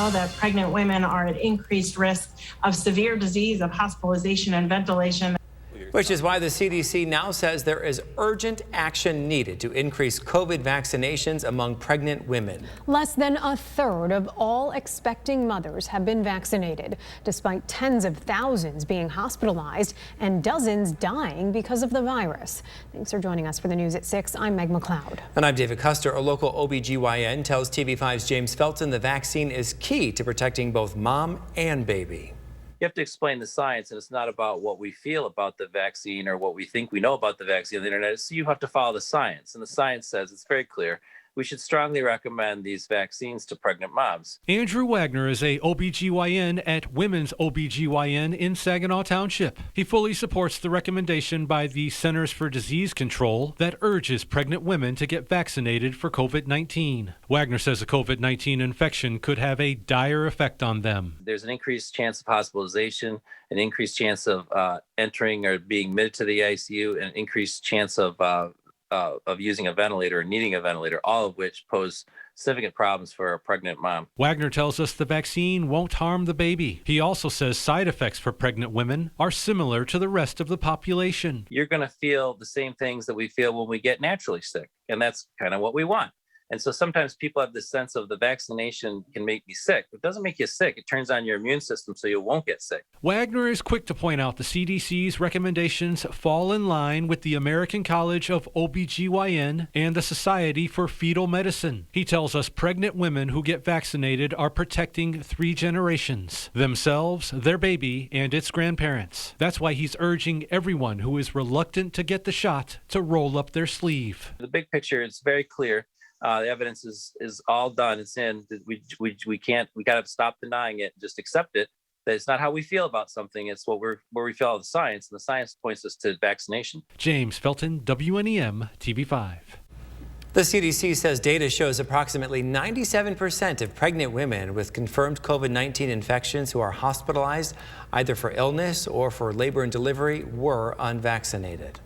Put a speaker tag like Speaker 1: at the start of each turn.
Speaker 1: That pregnant women are at increased risk of severe disease, of hospitalization and ventilation.
Speaker 2: Which is why the CDC now says there is urgent action needed to increase COVID vaccinations among pregnant women.
Speaker 3: Less than a third of all expecting mothers have been vaccinated, despite tens of thousands being hospitalized and dozens dying because of the virus. Thanks for joining us for the news at 6. I'm Meg McLeod.
Speaker 2: And I'm David Custer. A local OBGYN tells TV5's James Felton the vaccine is key to protecting both mom and baby.
Speaker 4: You have to explain the science, and it's not about what we feel about the vaccine or what we think we know about the vaccine on the internet. So you have to follow the science, and the science says it's very clear. We should strongly recommend these vaccines to pregnant moms.
Speaker 5: Andrew Wagner is a OBGYN at Women's OBGYN in Saginaw Township. He fully supports the recommendation by the Centers for Disease Control that urges pregnant women to get vaccinated for COVID-19. Wagner says a COVID-19 infection could have a dire effect on them.
Speaker 4: There's an increased chance of hospitalization, an increased chance of entering or being admitted to the ICU, an increased chance of using a ventilator or needing a ventilator, all of which pose significant problems for a pregnant mom.
Speaker 5: Wagner tells us the vaccine won't harm the baby. He also says side effects for pregnant women are similar to the rest of the population.
Speaker 4: You're going to feel the same things that we feel when we get naturally sick, and that's kind of what we want. And so sometimes people have this sense of the vaccination can make me sick. It doesn't make you sick. It turns on your immune system so you won't get sick.
Speaker 5: Wagner is quick to point out the CDC's recommendations fall in line with the American College of OBGYN and the Society for Fetal Medicine. He tells us pregnant women who get vaccinated are protecting 3 generations, themselves, their baby, and its grandparents. That's why he's urging everyone who is reluctant to get the shot to roll up their sleeve.
Speaker 4: The big picture is very clear. The evidence is all done. It's in. We got to stop denying it and just accept it. That it's not how we feel about something. It's where we feel the science, and the science points us to vaccination.
Speaker 5: James Felton, WNEM, TV5.
Speaker 2: The CDC says data shows approximately 97% of pregnant women with confirmed COVID-19 infections who are hospitalized either for illness or for labor and delivery were unvaccinated.